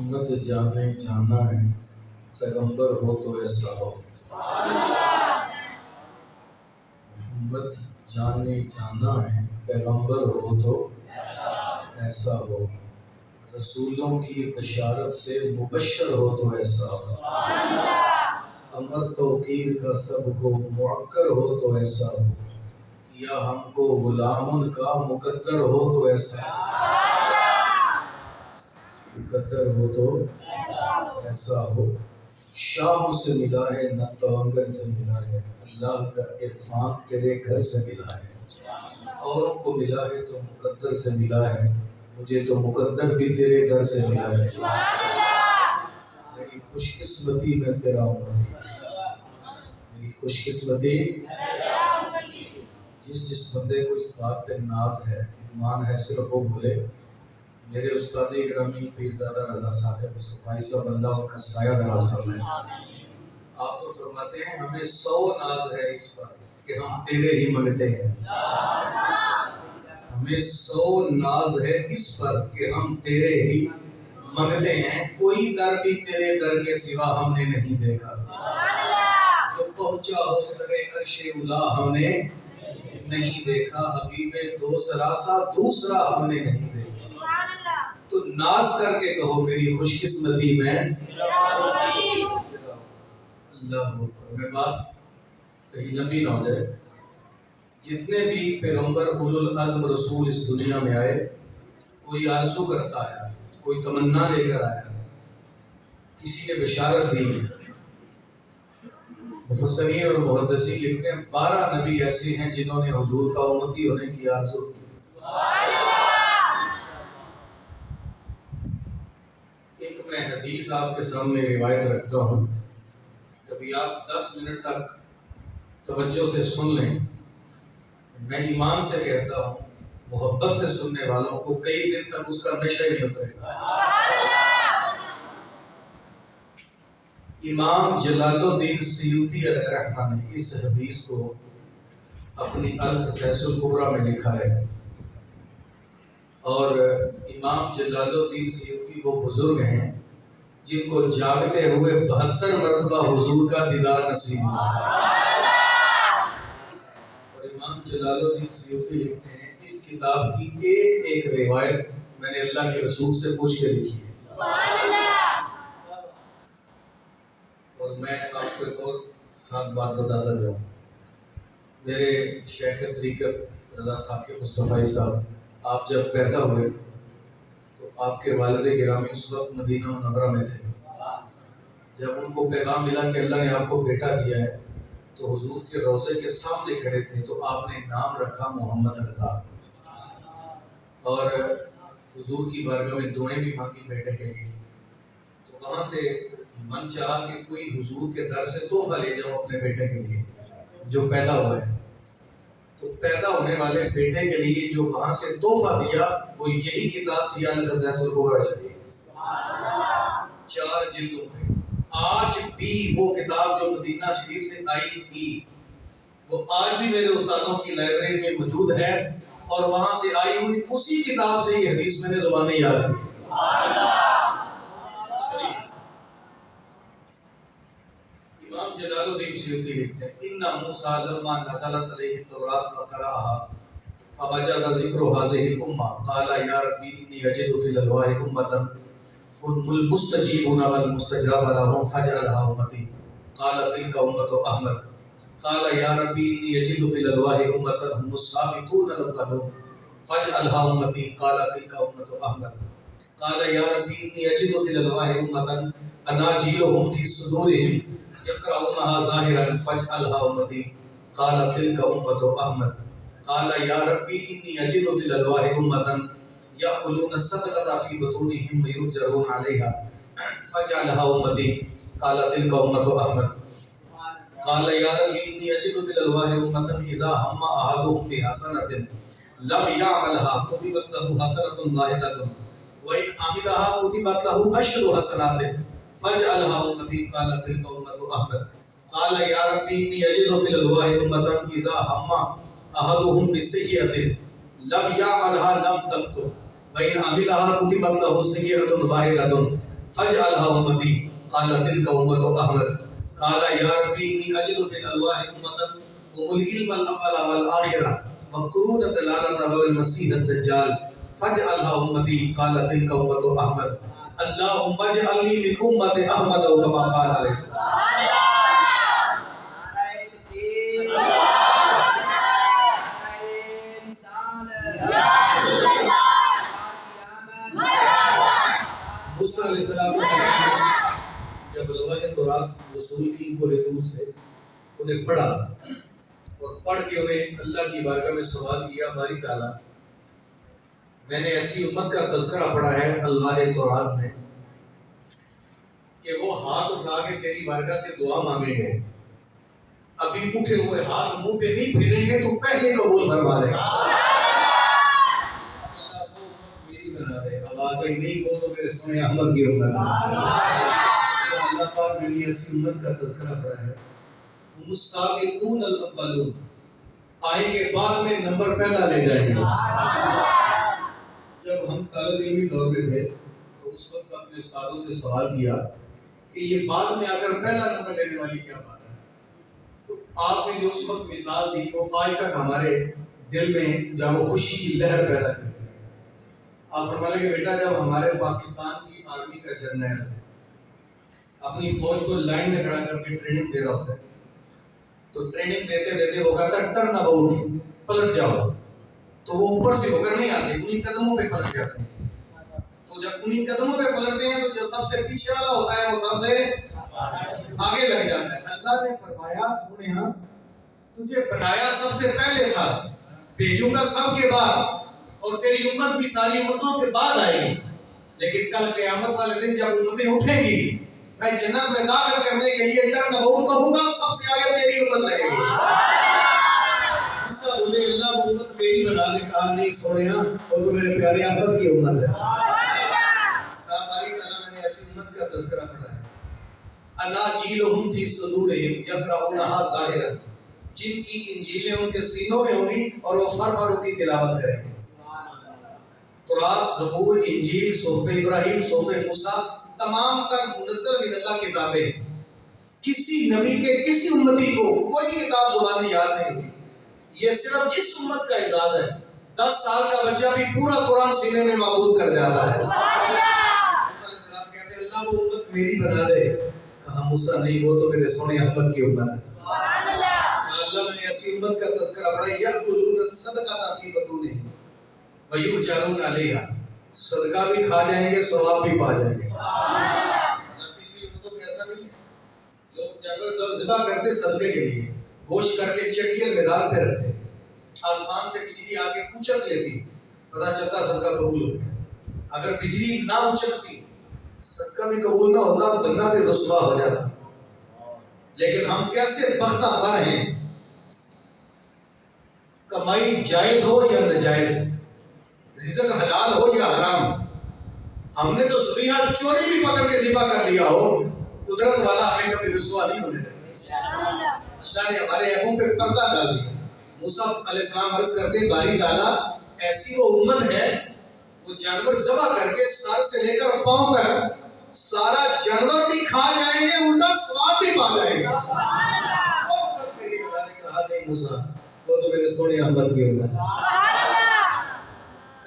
امت جانے جانا ہے، پیغمبر ہو تو ایسا ہو۔ امت جانے جانا ہے، پیغمبر ہو تو ایسا ہو۔ رسولوں کی بشارت سے مبشر ہو تو ایسا ہو۔ امر توقیر کا سب کو معکر ہو تو ایسا ہو۔ یا ہم کو غلامن کا مقدر ہو تو ایسا ہو۔ مقدر ہو تو ایسا ہو۔ شاہ سے ملا ہے نہ توانگر سے ملا ہے، اللہ کا عرفان تیرے گھر سے ملا ہے۔ اوروں کو ملا ہے تو مقدر سے ملا ہے، مجھے تو مقدر بھی تیرے در سے ملا ہے۔ میری خوش قسمتی میں تیرا امتی، میری خوش قسمتی۔ جس بندے کو اس بات پہ ناز ہے، ایمان ہے، صرف وہ بھولے۔ میرے استاد گرامی پیرزادہ رضا صاحب مصطفی صاحب، اللہ ان کا سایہ دراز فرمائے۔ آپ تو فرماتے ہیں ہمیں 100 ناز ہے اس پر کہ ہم تیرے ہی منگتے ہیں۔ ہمیں 100 ناز ہے اس پر کہ ہم تیرے ہی منگتے ہیں، کوئی در بھی تیرے در کے سوا ہم نے نہیں دیکھا۔ جو پہنچا ہو سرے عرش اولا ہم نے نہیں دیکھا، حبیب دو سراسا دوسرا ہم نے نہیں دیکھا۔ تو ناز کر کے کہو میری خوش قسمتی میں اللہ ہو۔ میں بات کہیں لمبی نہ ہو جائے، جتنے بھی پیغمبر اولو العزم رسول اس دنیا میں آئے، کوئی آرزو کرتا آیا، کوئی تمنا لے کر آیا، کسی نے بشارت دی۔ مفسرین اور محدثین لکھتے ہیں 12 نبی ایسے ہیں جنہوں نے حضور کا امتی ہونے کی آرزو کی۔ ایک میں حدیث آپ کے سامنے روایت رکھتا ہوں، کبھی آپ 10 منٹ تک توجہ سے سن لیں۔ میں ایمان سے کہتا ہوں، محبت سے سننے والوں کو کئی دن تک اس کا نشہ ہی نہیں اترے۔ امام جلال الدین سیوطی علیہ رحمہ نے اس حدیث کو اپنی الخصائص الکبریٰ میں لکھا ہے، اور امام جلال الدین سیوطی وہ بزرگ ہیں جن کو جاگتے ہوئے 72 مرتبہ حضور کا دیدار نصیب ہوا۔ اور امام جلال الدین سیوطی لکھتے ہیں اس کتاب کی ایک ایک روایت میں نے اللہ کے رسول سے پوچھ کے لکھی ہے۔ اور میں آپ کو ایک اور ساتھ بات بتاتا جاؤں۔ میرے شیخ طریقت رضا ثاقب مصطفی صاحب، آپ جب پیدا ہوئے تو آپ کے والد گرامی اس وقت مدینہ منورہ میں تھے۔ جب ان کو پیغام ملا کہ اللہ نے آپ کو بیٹا دیا ہے تو حضور کے روضے کے سامنے کھڑے تھے، تو آپ نے نام رکھا محمد رضا، اور حضور کی بارگاہ میں دعائیں بھی مانگی بیٹے کے لیے۔ تو وہاں سے من چاہا کہ کوئی حضور کے در سے تحفہ لے جاؤ اپنے بیٹے کے لیے جو پیدا ہوا ہے۔ تو پیدا ہونے والے بیٹے کے لیے جو وہاں سے تحفہ دیا وہ یہی کتاب تھی الخصائص الکبریٰ، 4 جلدوں میں۔ آج بھی وہ کتاب جو مدینہ شریف سے آئی تھی وہ آج بھی میرے استادوں کی لائبریری میں موجود ہے، اور وہاں سے آئی ہوئی اسی کتاب سے یہ حدیث میں نے زبانیں یاد کی۔ امام جلال الدین سیوطی لکھتے ہیں ان موسیٰ لما نزلت علیہ التوراۃ وقرأها فوجد ذکر هذه الامة قال یا ربی انی اجد فی الالواح امة هم المستجیبون والمستجاب لهم فاجعلها امتی قال تلك امة احمد قال یا ربی انی اجد فی الالواح امة هم السابقون الاولون فاجعلها امتی قال تلك امة احمد قال یا ربی انی اجد فی الالواح امة اناجیلهم فی صدورهم يقرؤونها ظاهرا فاجعلها امتی قال تلك امة احمد قال یا ربی انی اجد فی الالواح امة یأکلون الصدقة فی بطونهم ویؤجرون علیها فاجعلها امتی قال تلك امة احمد قال یا ربی انی اجد فی الالواح امة اذا هم احدهم بحسنة لم يعملها كتبت له حسنة واحدة وإن عملها كتبت له 10 حسنات فاجعلها امتی قال تلك امة احمد قال یا ربی انی اجد فی الالواح امة اذا هم احدهم بالسیئة لم يعملها لم تكتب وإن عملها كتبت له سیئة واحدة فاجعلها أمتي قال تلك أمة أحمد قال يا ربي إني أجد في الألواح أمة هم العلم الأول والآخرة وقرون الدلالة والمسيح الدجال فاجعلها أمتي قال تلك أمة أحمد اللهم اجعلني من أمة أحمد أو كما قال عليه السلام. موسیٰ علیہ السلام جب الواح تورات وصول کی کوہ طور سے انہیں پڑھا اور پڑھ کے انہیں اللہ کی بارگاہ میں سوال کیا باری تعالیٰ میں نے ایسی امت کا تذکرہ پڑھا ہے الواح تورات میں کہ وہ ہاتھ اٹھا کے تیری بارگاہ سے دعا مانگیں گے ابھی اٹھے ہوئے ہاتھ منہ پہ نہیں پھیریں گے تو پہلے قبول فرما دے گا. آواز نہیں ہو تو میرے سونے احمد کی امت اللہ پاک نے یہ ایسی امت کا تذکرہ پڑھا ہے السابقون الاولون آئیں گے بعد میں نمبر پہلا لے جائیں گے. جب ہم طالب علمی دور میں تھے تو اس وقت اپنے استادوں سے سوال کیا کہ یہ بعد میں اگر پہلا نمبر لینے والی کیا بات ہے تو آپ نے جو اس وقت مثال دی وہ آج تک ہمارے دل میں جب وہ خوشی کی لہر پیدا کرتی ہے. آپ فرمانے کہ بیٹا جب ہمارے پاکستان کی آرمی کا جرنیل اپنی فوج کو لائن میں کھڑا کر کے ٹریننگ دے رہا ہوتا ہے تو ٹریننگ دیتے دیتے وہ کہتا ہے ٹرن اباؤٹ پلٹ جاؤ تو وہ اوپر سے ہو کر نہیں آتے انہیں قدموں پہ پلٹ جاتے ہیں. تو جب انہیں قدموں پہ پلٹتے ہیں تو جو سب سے پیچھے والا ہوتا ہے وہ سب سے آگے لگ جاتا ہے. اللہ نے فرمایا سنے ہاں تجھے بنایا سب سے پہلے تھا بھیجوں گا سب کے بعد اور تیری امت بھی ساری امتوں کے بعد آئے گی لیکن کل قیامت والے دن جب امتیں اٹھیں گی میں جنت میں داخل کرنے کے لیے ٹرن اباؤٹ کہوں گا سب سے آگے تیری امت لگے گی. موسیٰ بولے اللہ وہ امت میری بنا دے. کہا نہیں سونے وہ تو میرے پیارے احمد کی امت ہے. کہا باری تعالیٰ میں نے ایسی امت کا تذکرہ پڑھا ہے اناجیلہم فی صدورہم یقرؤونہا ظاہرا جن کی انجیلیں ان کے سینوں میں ہوں گی اور وہ فر کی تلاوت کریں گے. تورات زبور انجیل صحف ابراہیم صحف موسیٰ تمام تر منزل من اللہ کتابیں کسی نبی کے کسی امتی کو کوئی کتاب زبانی یاد نہیں ہوتی. یہ صرف اس امت کا اعزاز ہے. 10 سال کا بچہ بھی پورا قرآن سینے میں محفوظ کر جاتا ہے. موسیٰ علیہ السلام کہتے ہیں اللہ وہ امت میری بنا دے. کہا موسیٰ نہیں وہ تو میرے سونے احمد کی امت ہے. اللہ میں نے ایسی امت کا تذکرہ پڑھا یأکلون الصدقۃ فی بطونہم وَيُؤْجَرُونَ عَلَيْهَا صدقہ بھی کھا جائیں گے ثواب بھی پا جائیں گے. پچھلی امتوں میں ایسا نہیں ہے. لوگ جانور ذبح کرتے صدقے کے لیے گوشت کر کے چٹیل میدان پہ رکھتے آسمان سے بجلی آ کے اچک لیتی پتہ چلتا صدقہ قبول ہو گیا. اگر بجلی نہ اچکتی صدقہ بھی قبول نہ ہوتا بندہ بھی رسوا ہو جاتا. لیکن ہم کیسے بختہ پر ہیں کمائی جائز ہو یا ناجائز رزق حلال ہو یا حرام ہم نے تو ذبیحہ چوری بھی پکڑ کے ذبح کر لیا ہو قدرت والا ہمیں کبھی رسوا نہیں ہونے دے. اللہ نے ہمارے عیبوں پہ پردہ ڈال دیا. موسیٰ علیہ السلام عرض کرتے ہیں باری تعالیٰ ایسی وہ امت ہے وہ جانور ذبح کر کے سر سے لے کر پاؤں تک سارا جانور بھی کھا جائیں گے الٹا ثواب بھی پا جائیں گے. کہا نہیں موسیٰ وہ تو میرے سونے احمد کی امت ہے.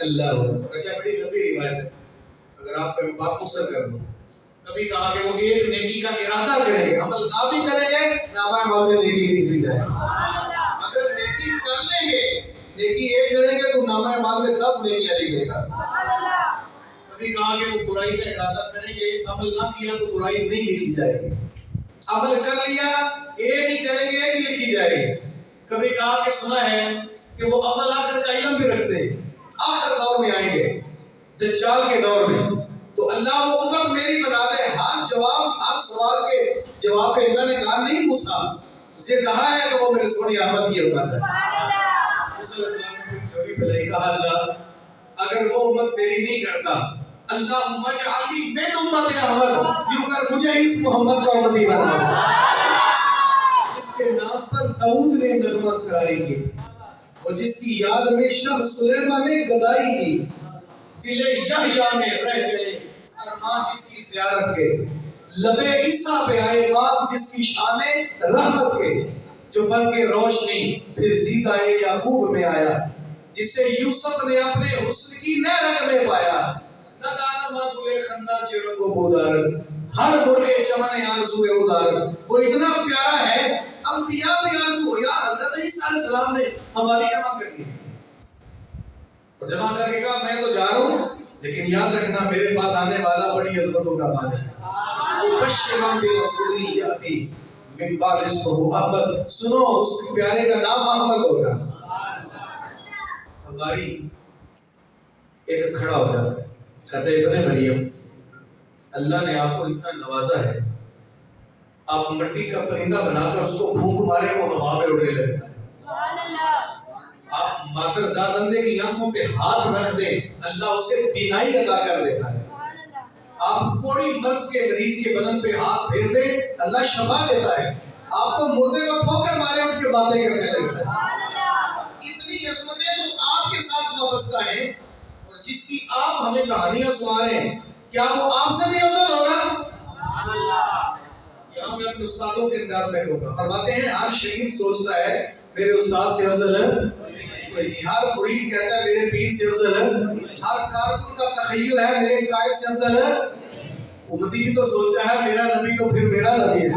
اللہ اچھا بڑی لمبی روایت ہے اگر آپ کا بات مختصر کر دوں. کبھی کہا کہ وہ ایک نیکی کا ارادہ کریں گے عمل نہ بھی کریں گے نامہ اعمال میں نیکی لکھی جائے. اگر نیکی کر لیں گے نیکی ایک کریں گے تو نامہ اعمال میں 10 نیکیاں لکھے گا. کبھی کہا کہ وہ برائی کا ارادہ کریں گے عمل نہ کیا تو برائی نہیں لکھی جائے گی. عمل کر لیا ایک ہی کریں گے ایک لکھی جائے گی. کبھی کہا کہ سنا ہے کہ وہ عمل آخر کا علم بھی رکھتے ہیں آخر دور میں آئیں گے دجال کے دور میں تو اللہ وہ امت میری بنا دے. ہر سوال کے جواب پہ اللہ نے کہا نہیں موسیٰ مجھے کہا ہے کہ وہ میرے سونے احمد کی امت ہے. موسیٰ علیہ السلام نے چوری پھیلائی. کہا اللہ اگر وہ امت میری نہیں کرتا اللہم اجعلنی من امت احمد یوں کر مجھے اس محمد کا امتی بنا دے جس کے نام پر داؤد نے نغمہ سرائی کی اور جس کی یاد میں شاہ سلیمان نے گدائی کی. دل یحییٰ میں رہ گئے ماں جس کی زیارت کے، لبے عیسیٰ پہ آئے بات جس کی شان رحمت کے، جو بن کے روشنی پھر دیدہ یعقوب میں آیا، جسے یوسف نے اپنے حسن کی نئے رنگ میں پایا، نہ دانا ماں گلے خندہ چرنگ و بودارن، ہر گرے چمن آرزو ادارن۔ وہ اتنا پیارا ہے، انبیاء بھی آرزو، یا حضرت عیسیٰ علیہ السلام نے ہماری جمع کرنی ہے، اور جمع کر کے کہا میں تو جا رہا ہوں لیکن یاد رکھنا میرے بعد آنے والا بڑی عظمتوں کا مالک ہے، مبشرا برسول یاتی من بعد اسمہ احمد، سنو اس کے پیارے کا نام احمد ہوگا۔ ہماری ایک کھڑا ہو جاتا ہے، کہتا ہے ابن مریم اللہ نے آپ کو اتنا نوازا ہے، آپ مٹی کا پرندہ بنا کر اس کو پھونک مارے وہ ہوا میں اڑنے لگتا ہے، آپ مادر ذات اندھے کی آنکھوں پہ ہاتھ رکھ دیں اللہ اسے بینائی عطا کر دیتا ہے، آپ کوڑی مرض کے مریض کے بدن پہ ہاتھ پھیر دیں اللہ شفا دیتا ہے، آپ تو مردے کو ٹھوکر مارے اس کے باتیں کرنے لگتا ہے۔ اتنی عظمتیں تو آپ کے ساتھ وابستہ ہیں، اور جس کی آپ ہمیں کہانیاں سنا رہے ہیں کیا وہ آپ سے بھی افضل ہوگا؟ یہاں میں اپنے استادوں کے انداز میں کہوں گا، فرماتے ہیں ہر شہید سوچتا ہے میرے استاد سے افضل ہے کوئی نہیں، ہر مرید کہتا ہے میرے پیر سے افضل ہے، ہر کارکن کا تخیل ہے میرے قائد سے افضل ہے، امتی بھی تو سوچتا ہے میرا نبی تو پھر میرا نبی ہے،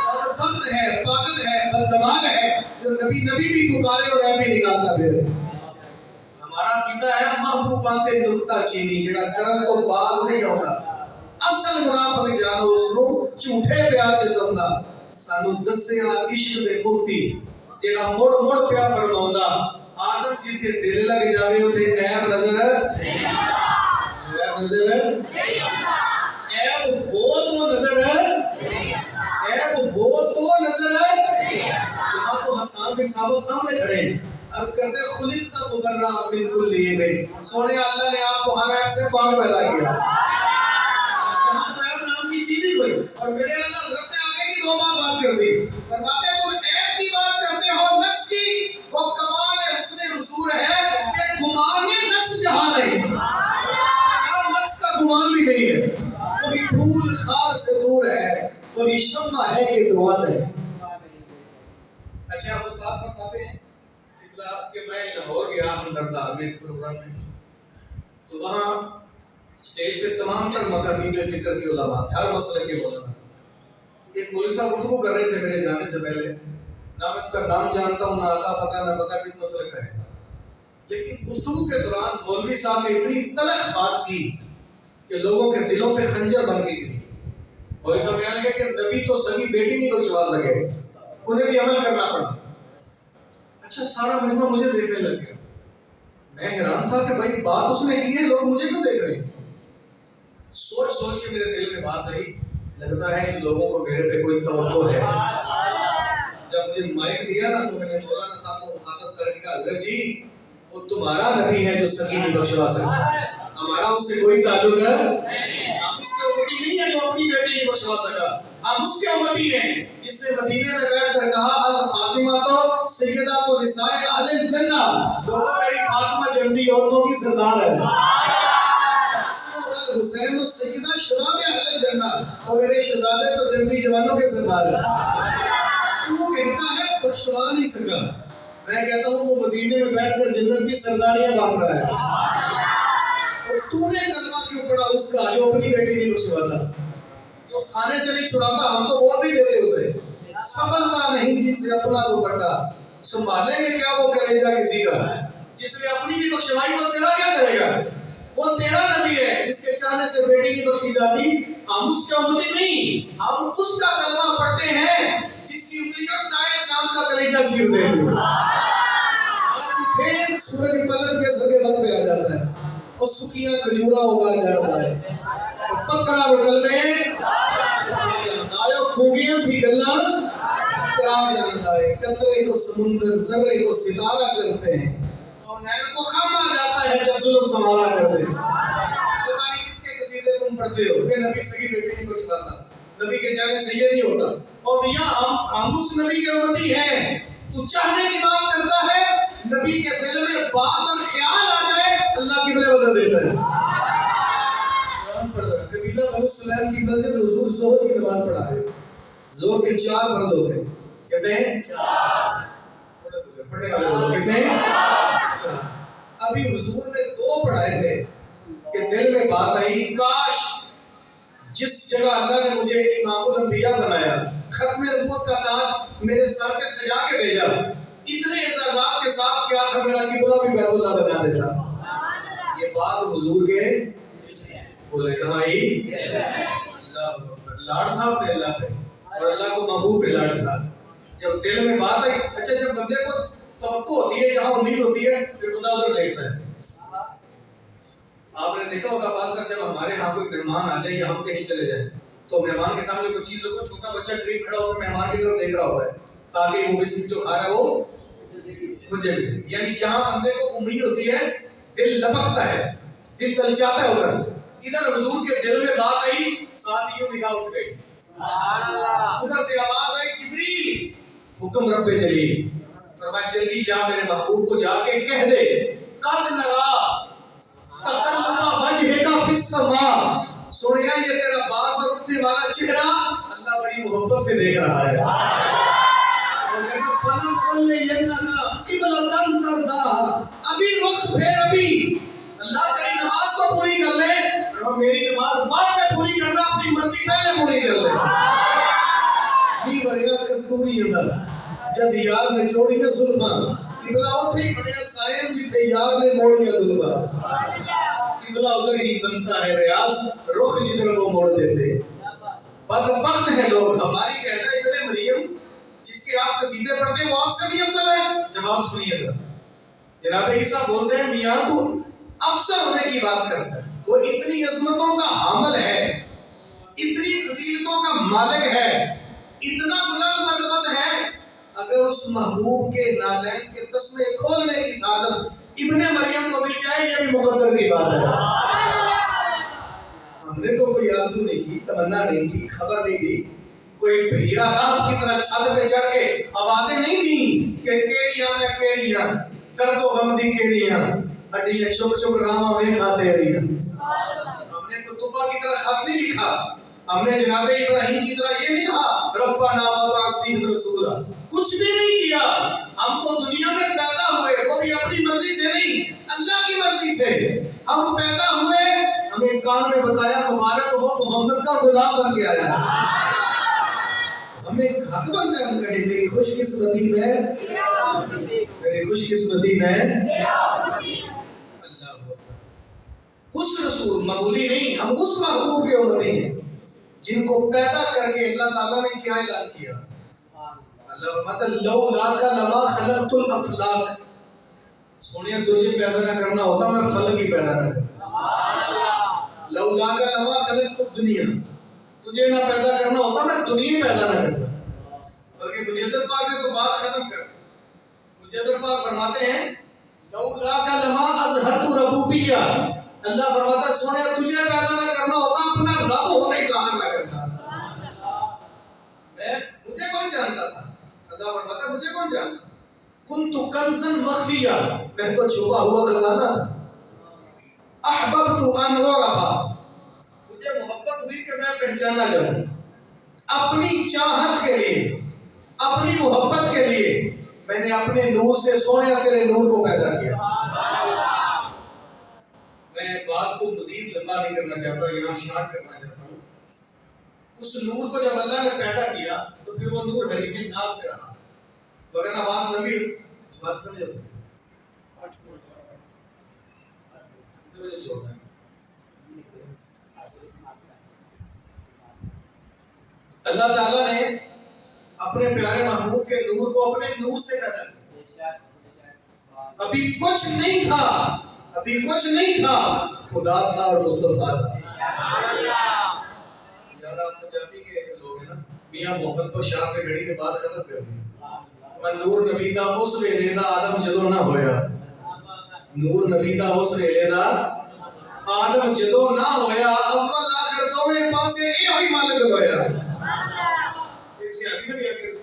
بدبخت ہے، پاگل ہے، بددماغ ہے جو نبی بھی پکارے اور ایپ بھی نکالتا پھر۔ ہمارا عقیدہ ہے محبوباں تے نکتہ چینی جڑا کرن تو باز نہیں ہوتا، اصل منافق جانو اس کو جھوٹے پیار دے دوندا، سانو دسیا عشق دے مفتی جڑا مڑ مڑ پیا فرماوندا، آدم جتے دل لگ جاوے اوتھے عیب نظر نہیں آتا، عیب نظر نہیں آتا، عیب ہو تو نظر نہیں آتا، عیب ہو تو نظر نہیں آتا۔ یہاں تو حسان بن ثابت سامنے کھڑے ہیں، عرض کرتے خلقت مبرأ من کل عیب، سونے اللہ نے آپ کو ہر عیب سے پاک پیدا کیا، یہاں تو عیب نام کی چیز ہی کوئی، اور میرے اللہ حضرت نے آگے کی دو بات کر دی، فرماتے ہیں تم عیب کی بات کرتے ہو نفس کی، وہ کمال حسن حضور ہے کہ گمان یہ نفس جہاں نہیں، یار نفس کا گمان بھی نہیں ہے، وہی پھول خار سے دور ہے، وہی شمع ہے کہ دعا نہیں۔ اچھا اس بات فرماتے ہیں کہ میں لاہور گیا ہمدردار میں پروگرام میں، تو وہاں اسٹیج پہ تمام تر مکاتیب فکر کے علماء ہر مسئلے کے علماء، ایک مولوی صاحب گفتگو کر رہے تھے میرے جانے سے پہلے، نہ میں ان کا نام جانتا ہوں نہ آتا پتہ نہ پتہ کس مسئلے کا ہے، لیکن گفتگو کے دوران مولوی صاحب نے اتنی تلخ بات کی کہ لوگوں کے دلوں پہ خنجر بن کے گری۔ مولوی صاحب کہنے لگے کہ نبی تو سگی بیٹی نہیں بچوا سکے، انہیں بھی عمل کرنا پڑا۔ اچھا سارا مجمع مجھے دیکھنے لگ گیا، میں حیران تھا کہ بھائی بات اس نے کی ہے لوگ مجھے کیوں دیکھ رہے ہیں؟ سوچ سوچ کے میرے دل میں بات آئی، لگتا ہے ان لوگوں کو میرے پہ کوئی توقع ہے۔ جب مجھے مائک دیا نا تو میں نے مولانا صاحب کو مخاطب کر کے کہا حضرت جی وہ تمہارا نبی ہے جو سگی نہیں بخشوا سکتا، ہمارا اس سے کوئی تعلق ہے، ہم اس کے امتی نہیں ہے جو اپنی بیٹی نہیں بخشوا سکا، ہم اس کے امتی ہیں جس نے مدینے میں بیٹھ کر کہا فاطمہ تو سیدہ تو نساء اہل الجنہ، لوگوں میری فاطمہ جنتی عورتوں کی سردار ہے، حسین و سیدہ شباب اہل الجنہ، اور میرے شہزادے تو جنتی جوانوں کے سردار ہیں۔ تو کہتا ہے بخشوا نہیں سکا، میں کہتا ہوں وہ مدینے میں بیٹھ کر جنت کی سرداریاں بانٹ رہا ہے، اور تو نے کلمہ کیوں پڑھا اس کا جو اپنی بیٹی نہیں بخشواتا، جو کھانے سے نہیں چھڑاتا، ہم تو ووٹ نہیں دیتے اسے، سنبھلتا نہیں جن سے اپنا دوپٹہ، سنبھالیں گے کیا وہ کلیجہ کسی کا، جس نے اپنی بھی بخشوائی وہ تیرا کیا کرے گا، وہ تیرا نبی ہے جس کے چاہنے سے بیٹی نہیں بخشی جاتی، ہم اس کے امتی نہیں، ہم اس کا کلمہ پڑھتے ہیں جس کی انگلیاں چاہے چاند کا کلیجہ چیر دیں گے، پھر سورج پلٹ کے سر کے وقت پہ آ جاتا ہے، اور سکیاں کھجورا ہوگا جاتا ہے، اور پتھرا بٹل میں آیا کھوگیاں تھی گلہ ترا جانتا ہے، قطرے کو سمندر ذرے کو ستارہ کرتے ہیں، اور نہر کو خم آ جاتا ہے جب ظلم سنبھالا کرتے ہیں۔ پتہ نہیں کس کے قصیدے تم پڑھتے ہو کہ نبی سگی بیٹی نہیں بچواتا، نبی کے چاہنے سے یہ نہیں ہوتا، اور یہاں ہم اس نبی کے امتی ہیں، تو چاہنے کی بات کرتا ہے، نبی کے دل میں بات اور خیال آ جائے اللہ کی بلے بدل دیتا ہے۔ خان کی مسجد حضور ظہر کی نماز پڑھا رہے ہیں. ظہر کے 4 فرض ہوتے ہیں. کتنے ہیں؟ 4. پڑھنے والے لوگ کتنے ہیں؟ 4. ابھی حضور نے 2 پڑھائے تھے کہ دل میں بات آئی کاش جس جگہ اللہ نے مجھے امام الانبیاء بنایا, ختم نبوت کا تاج میرے سر پہ سجا کے بھیجا, اتنے اعزازات کے ساتھ کیا تھا میرا قبلہ بھی بیت اللہ بنا دیتا. یہ بات حضور کے بولے کہاں ہی اللہ لاڑ تھا اپنے اللہ پہ, اور اللہ کو محبوب پہ لاڑ تھا. جب دل میں بات آئی, اچھا جب بندے کو توقع ہوتی ہے, جہاں امید ہوتی ہے, پھر بندہ ادھر دیکھتا ہے. آپ نے دیکھا ہوگا بعض کا جب ہمارے ہاں کوئی مہمان آ جائے یا ہم کہیں چلے جائیں تو مہمان کے سامنے کوئی چیز رکھو, چھوٹا بچہ قریب کھڑا ہو کر مہمان کی طرف دیکھ رہا ہوتا ہے تاکہ وہ بسم جو کھا رہا ہے وہ مجھے بھی دے. یعنی جہاں بندے کو امید ہوتی ہے دل لپکتا ہے, دل للچاتا ہے ادھر. ادھر حضور کے دل میں بات آئی, ساتھ یوں نگاہ اٹھ گئی, ادھر سے آواز آئی جبریل حکم رب جلیل, فرمایا جلدی جا میرے محبوب کو جا کے کہہ دے قد نرا تقلب وجهك في السماء, سنیا یہ تیرا بار بار اٹھنے والا چہرہ اللہ بڑی محبت سے دیکھ رہا ہے. اور کہنا فلاں قل یننا قبلۃ ترضاها, ابھی رخ پھیر, ابھی اللہ تیری نماز کو پوری کر لے, اور میری نماز بعد میں پوری کرنا, اپنی مرضی پہلے پوری کر لے. نہیں بڑے گا کستوری اندر جب یار نے چھوڑی نا زلفاں, قبلہ اتھے ہی بڑے سائن جتھے یار نے موڑیا زلفاں, قبلہ ادھر ہی بنتا ہے ریاض, رخ جدھر وہ موڑ دیتے. بدبخت ہیں لوگ. ہماری کہنا ابن مریم جس کے آپ قصیدے پڑھتے ہیں وہ آپ سے بھی افضل ہے. جواب سنیے گا, جناب عیسیٰ بولتے ہیں میاں تو افضل ہونے کی بات کرتا ہے, وہ اتنی عظمتوں کا حامل ہے, اتنی فضیلتوں کا مالک ہے, اتنا بلند مرتبہ ہے, اگر اس محبوب کے نالین کے تسمے کھولنے کی سعادت ابن مریم کو مل جائے, یہ بھی مقدر کی بات ہے. ہم نے تو کوئی آرزو نہیں کی, تمنا نہیں کی, خبر نہیں دی, کوئی بحیرہ راہ کی طرح چھت پہ چڑھ کے آوازیں نہیں دیں کہ کیریاں میں کیریاں درد و غم دی کیریاں ہڈیاں چک چک راما میں کھاتے رہیاں. ہم نے کتبہ کی طرح خط نہیں لکھا, ہم نے جناب ابراہیم کی طرح یہ نہیں کہا ربنا وابعث فیہم رسولا, کچھ بھی نہیں کیا. ہم تو دنیا میں پیدا ہوئے, وہ بھی اپنی مرضی سے نہیں, اللہ کی مرضی سے. ہم پیدا ہوئے, ہمیں کان میں بتایا مبارک ہو محمد کا غلام بن کے آیا. ہمیں حق بنتا ہے ہم کہیں میری خوش قسمتی میں, میری خوش قسمتی میں اللہ. اس رسول معمولی نہیں, ہم اس محبوب کے امتی ہیں جن کو پیدا کر کے اللہ تعالیٰ نے کیا اعلان کیا. اللہ فرماتا لو لاکا لما خلقت الافلاق, سونیا تجھے پیدا نہ کرنا ہوتا میں فلک ہی پیدا نہ کرتا. لو لاکا لما خلقت الدنیا, تجھے نہ پیدا کرنا ہوتا میں دنیا ہی پیدا نہ کرتا. بلکہ مجدد پاک نے تو بات ختم کر, مجدد پاک فرماتے ہیں لو لاکا لما اظہرت ربوبیہ, اللہ فرماتا ہے سونے تجھے پیدا نہ کرنا ہوتا اپنا رب ہونا ہی ظاہر نہ کرتا. مجھے کون جانتا تھا, اللہ فرماتا ہے مجھے کون جانتا, کنت کنزا مخفیا, میں تو چھپا ہوا خزانہ تھا. احببت ان اعرف, مجھے محبت ہوئی کہ میں پہچانا جاؤں. اپنی چاہت کے لیے, اپنی محبت کے لیے میں نے اپنے نور سے سونے تیرے نور کو پیدا کیا. میں بات کو مزید لمبا نہیں کرنا چاہتا, یہاں شارٹ کرنا چاہتا ہوں. اس نور کو جب اللہ نے پیدا کیا تو پھر وہ نور حریم ناز میں رہا, وگرنہ بات لمبی بات کرنے جب اللہ تعالیٰ نے اپنے پیارے محبوب کے نور کو اپنے نور سے پیدا کیا. ابھی کچھ نہیں تھا, ابھی کچھ نہیں تھا, خدا تھا اور مصطفیٰ تھا. یار آپ پنجابی کے لوگ ہیں نا, میاں محمد کو شاہ پہ گھڑی کے بعد ختم کر دی. میں نور نبی دا اس ویلے دا آدم جدو نہ ہویا, نور نبی دا اس ویلے دا آدم جدو نہ ہویا, اول آخر دوویں پاسے اے ہوئی مالک ہویا. ایک صحابی نے بھی اگر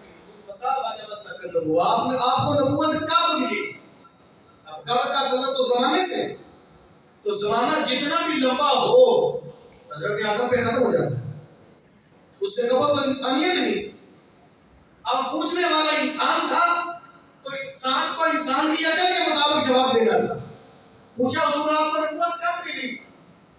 بتا واجبت تک نبوت, آپ کو نبوت کب ملی؟ اب کب کا تعلق تو زمانے سے, تو زمانہ جتنا بھی لمبا ہو حضرت آدم پہ ختم ہو جاتا ہے. اس سے قبل تو انسانیت نہیں. اب پوچھنے والا انسان تھا تو انسان کو انسان کی عقل کے مطابق جواب دینا تھا. پوچھا حضور آپ کو نبوت کب ملی؟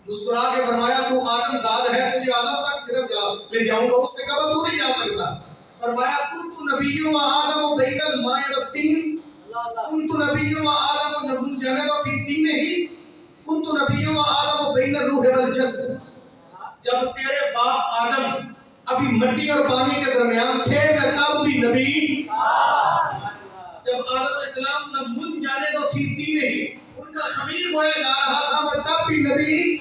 مسکرا کے فرمایا تو آدم زاد ہے، تجھے آدم تک صرف لے جاؤں گا، اس سے قبل تو نہیں جا سکتا. فرمایا کنت نبی و آدم بین الماء والطین، کنت نبی و آدم منجمد فی دینہ، کنت نبی و آدم بین الروح والجسد. جب تیرے باپ آدم ابھی مٹی اور پانی کے درمیان تھے میں تب بھی نبی. جب آدم علیہ السلام لمن جانے تو فی دینہ ان کا خمیر بویا جا رہا تھا میں تب بھی نبی.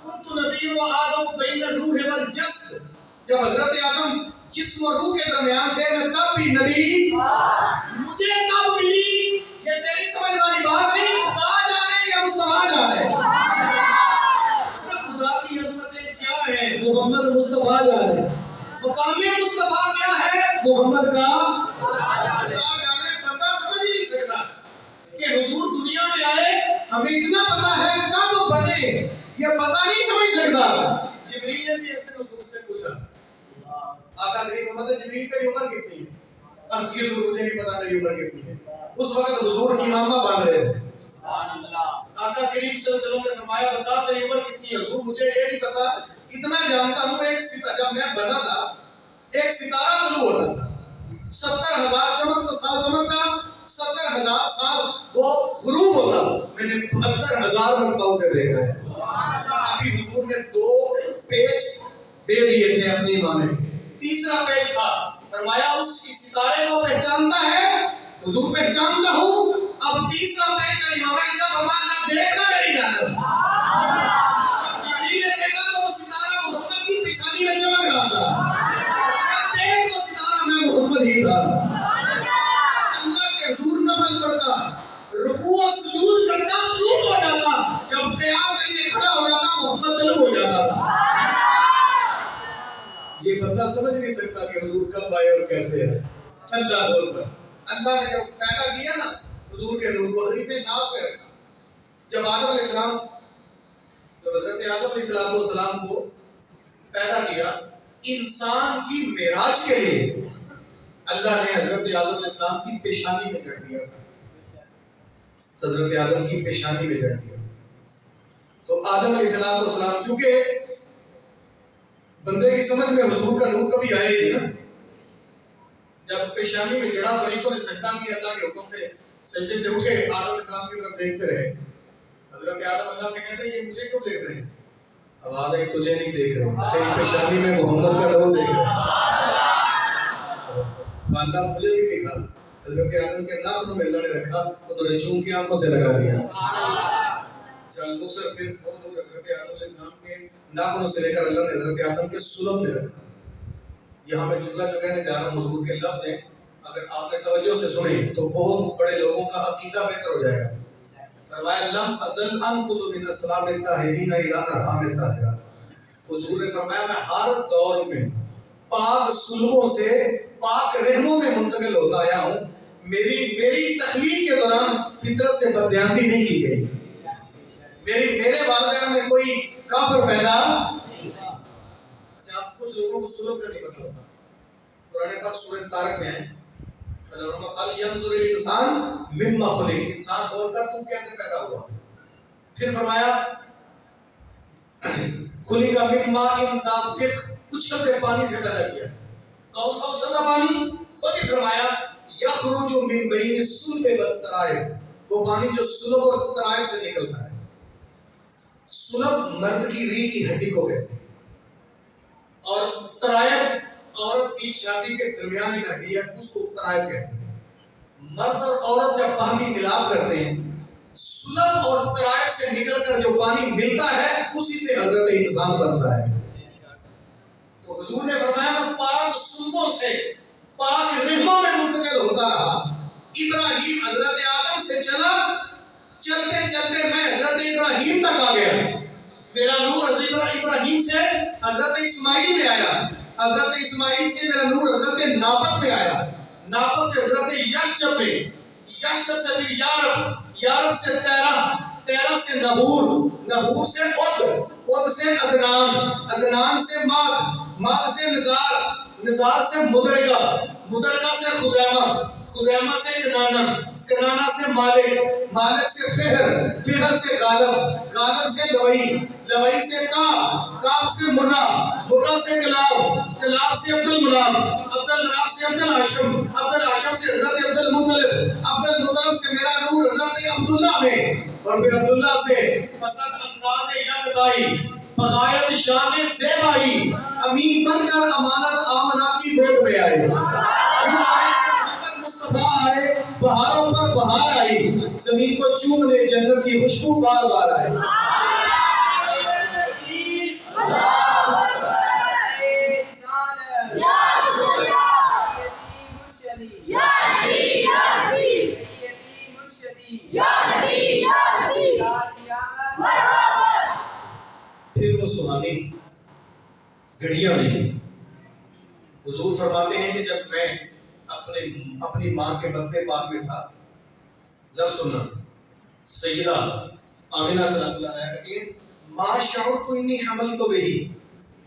کنت نبی و آدم بین الروح والجسد، جب حضرت آدم جسم و روح کے درمیان تھے میں تب بھی نبی. مجھے تب ملی، یہ تیری سمجھ والی بات نہیں، خدا جانے یا مصطفیٰ جانے. خدا کی عظمتیں کیا ہے محمد مصطفیٰ جانے، مقام مصطفیٰ کیا ہے محمد کا خدا جانے. بندہ سمجھ نہیں سکتا کہ حضور دنیا میں آئے، ہمیں اتنا پتا ہے کب بنے یہ پتا نہیں سمجھ سکتا. جبریل نے بھی ایک دن حضور سے پوچھا آقا کریم محمد جبریل کی عمر کتنی ہے؟ عرض کی حضور مجھے نہیں پتا میری عمر کتنی ہے. اس وقت حضور کی امامہ باندھ رہے تھے. آقا کریم صلی اللہ علیہ وسلم نے فرمایا بتا تیری عمر کتنی ہے؟ حضور مجھے یہ نہیں پتا، اتنا جانتا ہوں ایک ستارہ جب میں بنا تھا ایک ستارہ طلوع ہوتا تھا، 70,000 چمکتا سال چمکتا، 70,000 سال وہ غروب ہوتا. میں نے 72,000 مرتبہ اسے دیکھا ہے. ابھی حضور نے 2 پیج دے دیے تھے اپنی ماں نے، تیسرا پیج تھا. فرمایا اس کی ستارے کو پہچانتا ہے؟ حضور پہچانتا ہوں. اب تیسرا پیج ہے امام علیہ فرمایا دیکھنا میری جانب. جبریل نے دیکھا تو وہ ستارہ محمد کی پیشانی میں چمک رہا تھا. دیکھ تو ستارہ میں محمد ہی تھا. اللہ کے حضور نفل پڑھتا، رکوع و سجود کرتا، غروب ہو جاتا. جب قیام کے لیے کھڑا ہو جاتا محمد طلوع ہو جاتا تھا. یہ بندہ سمجھ نہیں سکتا کہ حضور کب آئے اور کیسے ہے. اللہ اکبر. اللہ نے جب پیدا کیا نا حضور کے نور کو اتنے ناز میں رکھا. جب آدم علیہ السلام جب حضرت آدم علیہ السلام کو پیدا کیا انسان کی معراج کے لیے اللہ نے حضرت آدم علیہ السلام کی پیشانی میں جڑ دیا تھا. حضرت آدم کی پیشانی میں جڑ دیا. تو آدم علیہ السلام چونکہ بندے کی سمجھ میں حضور کا نور کبھی آئے گی نا، جب پیشانی میں جڑا فرشتوں نے سجدہ کیا اللہ کے حکم پہ سجدے سے اٹھے آدم علیہ السلام کی طرف دیکھتے رہے. حضرت آدم اللہ سے کہتے ہیں یہ مجھے کیوں دیکھ رہے ہیں؟ آواز ہے تجھے نہیں دیکھ رہے، تیری پیشانی میں محمد کا نور دیکھ رہے ہیں. اللہ مجھے بھی دیکھا. حضرت آدم کے ناخن میں اللہ نے رکھا، انہوں نے چوم کی آنکھوں سے لگا دیا. دوسرا پھر وہ نور حضرت آدم علیہ السلام کے ناخنوں سے لے کر اللہ نے حضرت آدم کے سلب میں رکھا. یہاں میں جملہ جو کہنے جا رہا ہوں حضور کے لفظ ہیں، اگر آپ نے توجہ سے سنے تو بہت بڑے لوگوں کا عقیدہ بہتر ہو جائے گا. فرمایا لم ازل انقل من السلام الطاہرین الی ارحام الطاہرات. حضور نے فرمایا میں ہر دور میں پاک سلبوں سے پاک رحموں میں منتقل ہوتا آیا ہوں. میری تخلیق کے دوران فطرت سے بددیانتی نہیں کی گئی. میرے والدین میں کوئی کافر پیدا. اچھا آپ کچھ لوگوں کو سلب کا نہیں پتا ہوتا. قرآن پاک سورہ طارق میں ہے فَلْيَنظُرِ الْإِنسَانُ مِمَّا خُلِقَ. انسان غور کر تو کیسے پیدا ہوا. پھر فرمایا خُلِقَ مِن مَاءٍ دَافِقٍ، اچھلتے پانی سے پیدا کیا. کون سا اچھلتا پانی؟ خود ہی فرمایا یخرج من بین الصلب والترائب، وہ پانی جو صلب اور ترائب سے نکلتا ہے. صلب مرد کی ریڑھ کی ہڈی کو کہتے ہیں اور ترائب عورت کی چھاتی کے درمیان ایک ہڈی ہے اس کو ترائب کہتے ہیں. مرد اور عورت جب پانی ملاپ کرتے ہیں صلب اور ترائب سے نکل کر جو پانی ملتا ہے اسی سے حضرت انسان بنتا ہے. تو حضور نے فرمایا میں پاک صلبوں سے پاک رحموں میں منتقل ہوتا رہا. ابراہیم حضرت آدم سے چلا، چلتے چلتے میں حضرت ابراہیم تک آ گیا. میرا نور حضرت ابراہیم سے حضرت اسماعیل میں آیا، حضرت اسماعیل سے میرا نور حضرت نابت میں آیا، نابت سے حضرت یشب میں، یشب سے پھر یارب، یارب سے تیرہ، تیرہ سے نحور، نحور سے عد، عد سے عدنان، عدنان سے ماد، مال سے نزار، نزار سے مدرکہ، مدرکہ سے خزیمہ، خزیمہ سے کنانہ، کنانہ سے مالک، مالک سے فہر، فہر سے غالب، غالب سے لوئی، لوئی سے کعب، کعب سے مرہ، مرہ سے کلاب، کلاب سے عبد المناف، عبد المناف سے عبد الہاشم، عبد الہاشم سے حضرت عبد المطلب، عبد المطلب سے میرا نور حضرت عبداللہ میں، اور پھر عبداللہ سے پسند انداز یکدائی، بغایت شان زیبائی، امین بن کر امانت آمنہ کی گود میں آئے، مصطفیٰ آئے، بہاروں پر بہار آئی، زمین کو چوم لے جنت کی خوشبو بار بار آئے۔ پھر وہ سہانی گھڑیاں نہیں، حضور فرماتے ہیں کہ جب میں اپنی ماں کے بطن پاک میں تھا، لفظ سننا، سیدہ آمنہ صلی اللہ علیہ کہتی ہے ما شعرت انی حملت بہی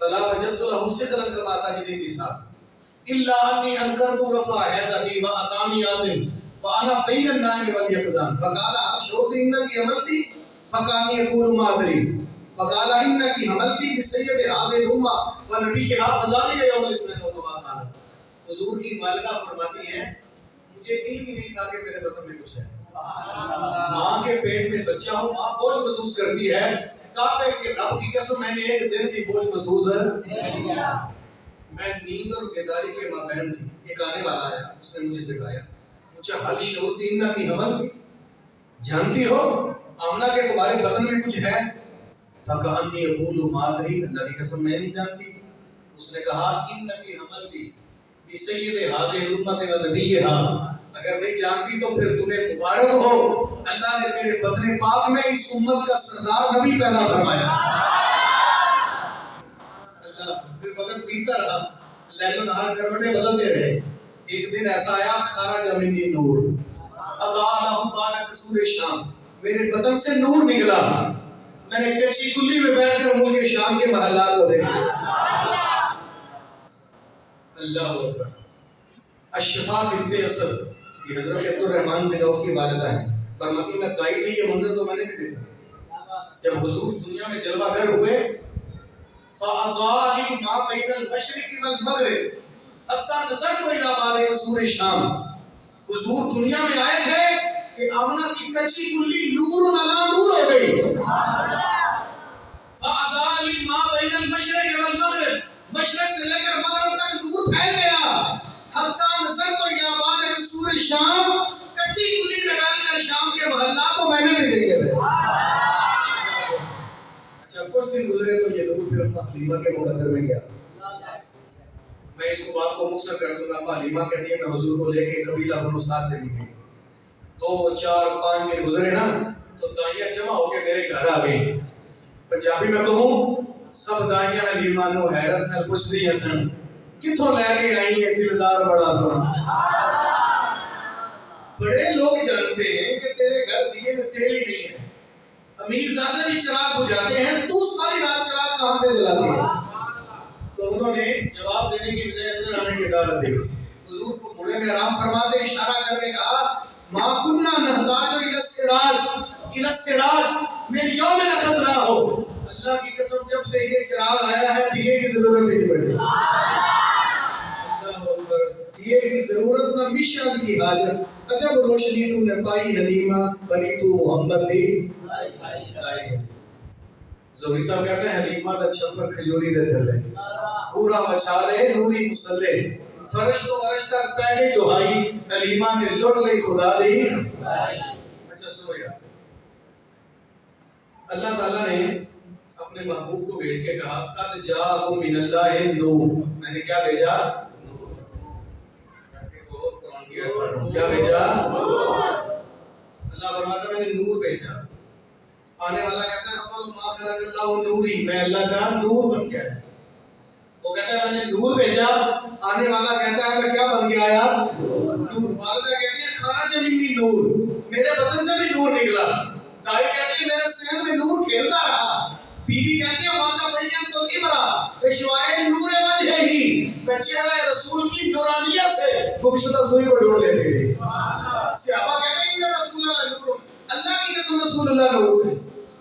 بلا وجدت له ثقلا كما تجد النساء الا انی انکرت رفع حیضتی واتانی آدم وانا بین النائم والیقظان فقال شعرت انکی حملتی فکانی یقول ما ادری فقال انکی حملتی بسید هذه الامہ ونبیها فذلک یوم الاثنین وما قال۔ حضور کی والدہ فرماتی ہیں مجھے علم ہی نہیں تھا کہ میرے بطن میں کچھ ہے، ماں کے پیٹ میں بچہ ہوں، ماں بوجھ محسوس کرتی ہے، کعبے کے رب کی قسم میں نے ایک دن بھی بوجھ محسوس ہے، میں نیند اور بیداری کے مابین تھی، ایک آنے والا آیا، اس نے مجھے جگایا، پوچھا حل شعورتی انہ کی حمل، جانتی ہو آمنہ کے تمہارے بطن میں کچھ ہے؟ فَقَأَنِّي يَقُولُ مَادْرِي، اللہ کی قسم میں نہیں جانتی۔ اس نے کہا انکی حمل دی بسید حاضر الامت و نبیہا، اگر نہیں جانتی تو پھر تمہیں مبارک ہو، اللہ نے تیرے بطن پاک میں اس امت کا سردار نبی پیدا فرمایا۔ اللہ پھر وقت بیتا رہا، لیل و نہار کروٹیں بدلتے رہے، ایک دن ایسا آیا خرج منی نور اضاء له بعد قصور شام، میرے بطن سے نور نکلا، میں نے کچی کلی میں بیٹھ کر ملک شام کے محلات کو دیکھا۔ اللہ اکبر۔ اشفاء بنت اسد، یہ حضرت عبد الرحمن بن عوف کی والدہ ہیں، فرماتی میں دائی تھی، یہ منظر تو میں نے بھی دیکھا، جب حضور دنیا میں جلوہ گر ہوئے فَأَضَاءَ لِي مَا بَيْنَ الْمَشْرِقِ وَالْمَغْرِبِ حَتَّى نَظَرْتُ إِلَىٰ بَعْدِ قُصُورِ شام، حضور دنیا میں آئے تھے کہ آمنہ کی کچی کلی نور علی نور ہو گئی۔ فَأَضَاءَ لِي مَا بَيْنَ الْمَشْرِقِ وَالْمَغْرِبِ، مشرق سے لے کر مغرب تک نور پھیل گیا، حتیٰ نظرت الى بعد قصور شام، کچی کلی میں بیٹھ کر شام کے محلات کو میں نے بھی دیکھے تھے۔ اچھا کچھ دن گزرے تو یہ نور پھر اپنا حلیمہ کے مقدر میں گیا۔ میں اس کو بات کو مختصر کر دوں گا، حلیمہ کہتی ہے میں حضور کو لے کے قبیلہ بنو سعد سے نکلی، 2 4 5 دن گزرے نا تو دائیاں جمع ہو کے میرے گھر آ گئی، پنجابی میں کہوں سب دائیاں حلیمہ نو حیرت نال پوچھ رہی ہیں سن کتھوں لے کے آئی ہے دلدار بڑا سونا۔ بڑے لوگ جانتے ہیں کہ تیرے گھر دیے میں تیل ہی نہیں ہے، امیر زادہ بھی چراغ بجھاتے ہیں، تو ساری رات چراغ کہاں سے جلاتی ہے؟ تو انہوں نے جواب دینے کی بجائے اندر آنے کی دعوت دی۔ حضور کو گھوڑے میں آرام فرماتے اشارہ کر کے کہا ما کننا نحتاج الی السراج من یوم نخزرہ ہو، اللہ کی قسم جب سے یہ چراغ آیا ہے دیے کی ضرورت نہیں پڑی۔ اللہ اکبر، دیے کی ضرورت نہ مشعل کی حاجت، عجب روشنی تو نے پائی حلیمہ بنی تو محمد دی۔ زہری صاحب کہتے ہیں حلیمہ دا چھپر کھجوری دے تھلے، پورا بچا لے نوری مسلح، فرش تو عرش تک پہ گئی دہائی، حلیمہ نے لٹ لئی خدا دی۔ اچھا سنو یار، اللہ تعالیٰ نے اپنے محبوب کو بھیج کے کہا قد جاءکم من اللہ نور، میں نے کیا بھیجا؟ کیا بھیجا؟ اللہ فرماتا میں نے نور بھیجا۔ آنے والا کہتا ہے اول ما خلق اللہ نوری، میں اللہ کا نور بن گیا ہے۔ وہ کہتا ہے میں نے نور بھیجا، آنے والا کہتا ہے میں کیا بن گیا آیا؟ نور۔ والدہ کہتی ہے خرج منی نور، میرے بطن سے بھی نور نکلا۔ دائی کہتی ہے میرے سین میں نور کھیلتا رہا۔ بیوی کہتی ہے واقعہ بھائی الابرا پیشوائے نور وجہ ہی، میں چہرہ رسول کی نورانیت سے گمشدہ سوئی کو ڈھونڈ لیتے تھے. صحابہ کہتے ہیں ان رسول اللہ نور، اللہ کی قسم رسول اللہ نور ہے.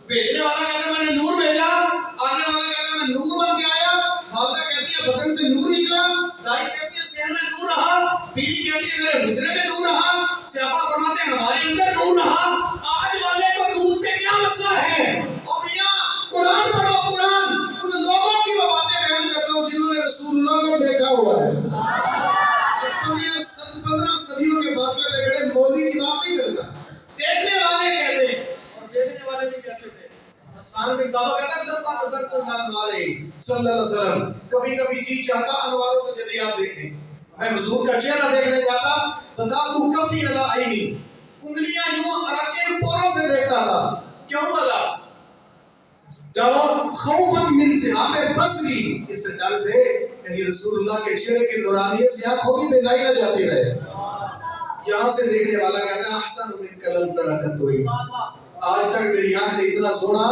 بھیجنے والا کہتا ہے میں نے نور بھیجا، آنے والا کہتا ہے میں نور بن کے آیا. والدہ کہتی ہے بدن سے نور نکلا، دائی کہتی ہے صحن میں نور رہا، بیوی کہتی ہے میرے حجرے میں نور رہا. صحابہ فرماتے ہیں ہمارے اندر نور رہا. آج والے کو نور سے کیا مسئلہ ہے؟ اور یہاں قرآن پڑھو، قرآن ان لوگوں کی میں باتیں بیان کرتا ہوں جنہوں نے رسول اللہ کو دیکھا ہوا ہے. 15 صدیوں کے فاصلے پہ کھڑے مولوی کی بات نہیں کرتا، دیکھنے والے کہتے ہیں. اور دیکھنے والے بھی کیسے تھے؟ حسان بن ثابت کہتا ہے لما نظرت الانوار صلی اللہ علیہ وسلم، کبھی کبھی جی چاہتا انواروں کو جب آپ دیکھیں، میں حضور کا چہرہ دیکھنے جاتا. فداؤ کفی علی عینی، انگلیاں یوں رکھ کے پوروں سے دیکھتا تھا. کیوں بلا؟ جب خوفا من ذهاب بصری، اس ڈر سے کہیں رسول اللہ کے چہرے کی نورانیت سے آنکھوں کی بیدائی نہ جاتی رہے. یہاں سے دیکھنے والا کہتا ہے احسن من کلم ترکت کوئی، آج تک میری آنکھ نے اتنا سونا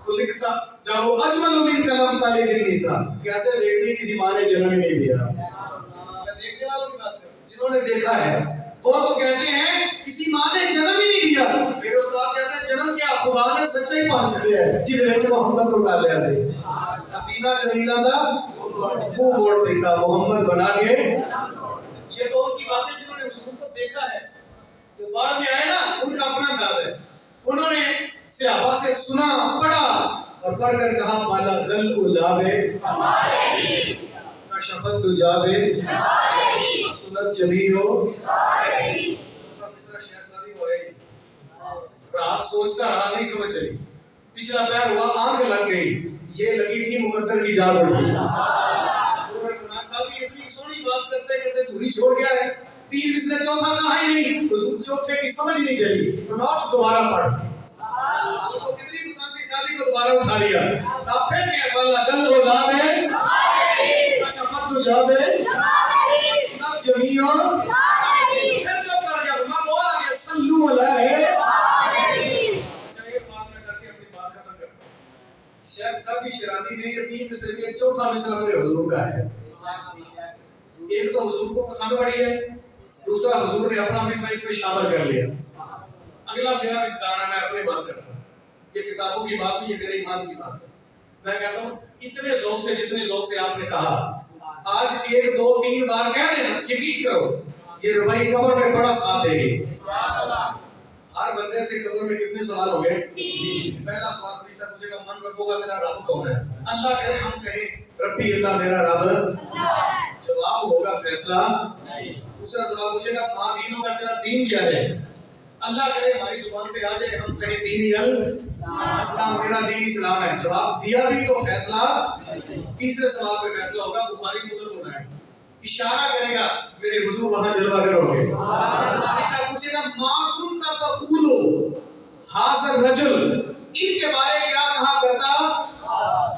خلقتا جب اجمل من کلم تلد النساء، کیسے دیکھتی کسی ماں نے جنم ہی نہیں دیا. میں دیکھنے والوں کی بات کروں، جنہوں نے دیکھا ہے وہ تو کہتے ہیں کسی ماں نے جنم ہی نہیں دیا. میرے استاد کہتے ہیں جنم کیا، خدا نے سچے ہی پہنچ دیا ہے جدھر وچ محمد کو ڈال لیا سی. حسینہ جمیلہ دا منہ موڑ دیتا محمد بنا کے. یہ تو ان کی باتیں جنہوں نے حضور کو دیکھا ہے. جو بعد میں آئے نا ان کا اپنا انداز ہے. انہوں نے صحابہ سے سنا، پڑھا اور پڑھ کر کہا مالا غل لابے کشفت دجابے سنت جمیل ہو. مصرا شہر شادی ہو رہی، رات سوچتا رہا نہیں سمجھ چلی، پچھلا پیر ہوا آنکھ لگ گئی، یہ لگی تھی مقدر کی جان اٹھی. صاحب اتنی سونی بات کرتے کرتے دھوری چھوڑ گیا ہے، 3 مصرے چوتھا کہا ہی نہیں، حضور چوتھے کی سمجھ ہی نہیں چلی. تو نوٹ دوبارہ پڑھ، تو کتنی پسند کی شادی کو دوبارہ اٹھا لیا. آپ پھر کیا اللہ جل ہو جابے کشفت دجابے سنت جمیل پھر جو کر گیا میں بول آگے صلو علیہ. چاہیے بات میں کر کے اپنی بات ختم کرتا ہوں. شیخ سعدی شیرازی نے یہ 3 مصرے کے چوتھا مصرع میرے حضور کا ہے. ایک تو حضور کو پسند پڑی ہے، دوسرا حضور نے اپنا مصرع اس میں شامل کر لیا. اگلا میرا وجدان ہے، میں اپنی بات کرتا ہوں. یہ کتابوں کی بات نہیں، یہ میرے ایمان کی بات ہے. میں کہتا ہوں اتنے ذوق سے جتنے لوگ سے آپ نے کہا، آج 1 2 3 بار کہہ دینا، یقین کرو یہ ربائی قبر میں بڑا ساتھ دے گی. ہر بندے سے قبر میں کتنے سوال ہو گئے؟ پہلا سوال فرشتہ پوچھے گا من ربو کا، تیرا رب کون ہے؟ اللہ کرے ہم کہیں ربی اللہ میرا رب، جواب ہوگا فیصلہ. دوسرا سوال پوچھے گا ماں دینوں کا، تیرا دین کیا ہے؟ اللہ کرے ہماری زبان پہ آ جائے ہم کہیں دینی اسلام، میرا دین اسلام ہے. جواب دیا بھی تو فیصلہ. تیسرے سوال پہ فیصلہ ہوگا، بخاری مسلم ہونا ہے. اشارہ کرے گا میرے حضور وہاں جلوہ گر ہوں گے. پوچھے گا ماں کنت تقول ھذا الرجل، ان کے بارے کیا کہا کرتا؟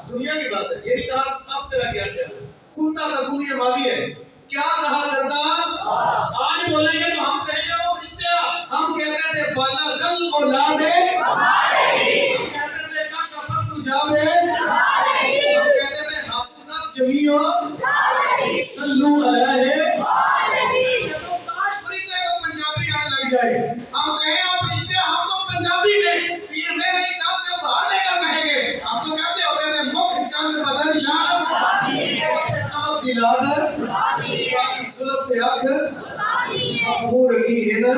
دنیا کی بات ہے، یہ نہیں کہا اب تیرا کیا خیال ہے. کنت تقول یہ ماضی ہے، کیا کہا کرتا؟ آج بولیں گے تو ہم کہیں گے وہ فرشتہ، ہم کہتے تھے بالا غل اور لابے، ہم کہتے تھے کشفت دجابے، ہم کہتے تھے حسنت جمیل صلو علیہ. جب کاش فرشتے کو پنجابی آنے لگ جائے، ہم کہیں آپ فرشتے ہم تو پنجابی میں پیر میرے احساس سے ادھار لے کر کہیں گے. ہم تو کہتے ہوتے تھے مکھ چند بدن شاہ چمک دلادر باقی زلف کے ہاتھ مخمور کی ہے نا.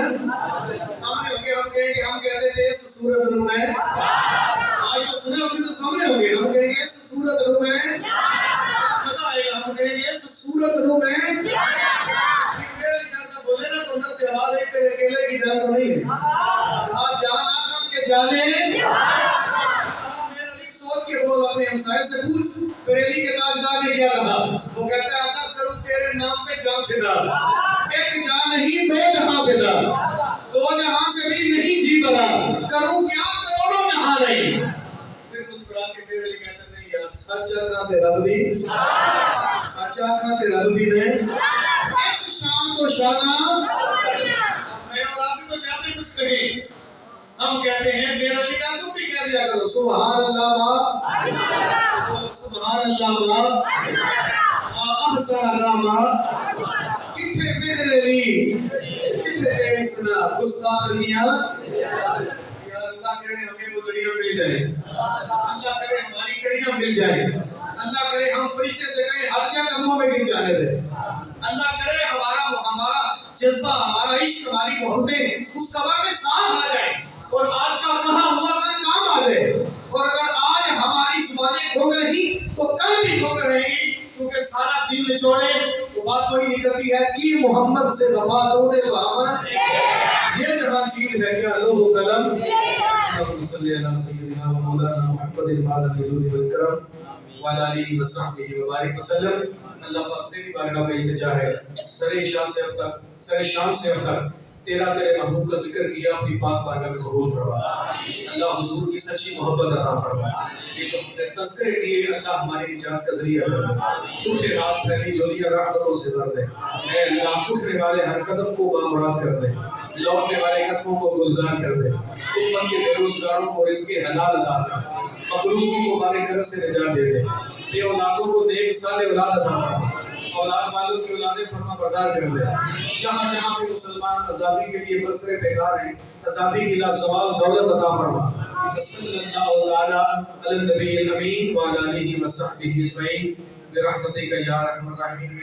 سامنے ہوں گے ہم کہیں گے، ہم کہتے تھے اس صورت میں آئیو سنے ہوگی تو سامنے ہوں گے، ہم کہیں گے اس صورت میں مزہ آئے گا، ہم کہیں گے اس صورت میں میرے جیسا بولے نا تو اندر سے آواز ہے تیرے اکیلے کی جان تو نہیں ہے. کہا جان آکم کے جانے، میرے علی سوچ کے بول، اپنے ہمسائے سے پوچھ بریلی کے تاجدار نے کیا کہا. وہ کہتا ہے آقا کروں تیرے نام پہ جان فدا، ایک جان نہیں 2 جہاں فدا، 2 جہاں سے بھی نہیں جی بنا، کروں کیا کروڑوں جہاں نہیں. پھر مسکرا کے میرے لیے کہتا نہیں یار سچا کہاں تے رب دی، سچا کہاں تے رب دی نے اس شام کو شانہ. اب میں اور آپ بھی تو جاتے کچھ کہیں، ہم کہتے ہیں میرا نکاح تم بھی کہہ دیا کرو سبحان اللہ ما سبحان اللہ ما احسن ما کتنے میرے لی کتنے اسنا گستاخیاں یا اللہ کرے ہمیں وہ گڑیاں مل جائے اللہ کرے ہماری گڑیاں مل جائے اللہ کرے ہم فرشتے سے کہیں ہر جگہ قدموں میں گر جانے دے اللہ کرے ہمارا جذبہ ہمارا عشق ہماری محبتیں اس قبر میں ساتھ آ جائے اور آج کا کہا ہوا کل کام آ جائے اور اگر آج ہماری زبانیں کھو رہی تو کل بھی کھو رہیں گی کیونکہ سارا دل نچوڑے تو بات وہی نکلتی ہے کہ محمد سے وفا دو دے تو ہم یہ جہاں چیز ہے کیا لوہ و قلم اللہم صلی علی سیدنا و مولانا محمد المعظم الجود والکرم وعلی آلہ و صحبہ وبارک وسلم اللہ پاک تیری بارگاہ میں التجا ہے سر شام سے اب تک تیرے محبوب کا ذکر کیا اپنی پاک بارگاہ میں قبول فرما اللہ حضور کی سچی محبت عطا فرما یہ جو ہم نے تذکرے کیے اللہ ہماری نجات کا ذریعہ کر دے اٹھے ہاتھ پھیلی جولیاں رحمتوں سے بھر دے اے اللہ اٹھنے والے ہر قدم کو بامراد کر دے لوٹنے والے قدموں کو گلزار کر دے امت کے بے روزگاروں کو رزق حلال عطا کر مقروضوں کو مال کرز سے نجات دے دے بے اولادوں کو نیک صالح اولاد عطا فرما اولاد والوں کی اولادیں فرما بردار کر دے جہاں جہاں پہ مسلمان آزادی کے لیے برسر پیکار ہیں آزادی کی لازوال دولت عطا فرما صلی اللہ علی النبی الامین وعلی آلہ وصحبہ اجمعین برحمتک یا ارحم الراحمین.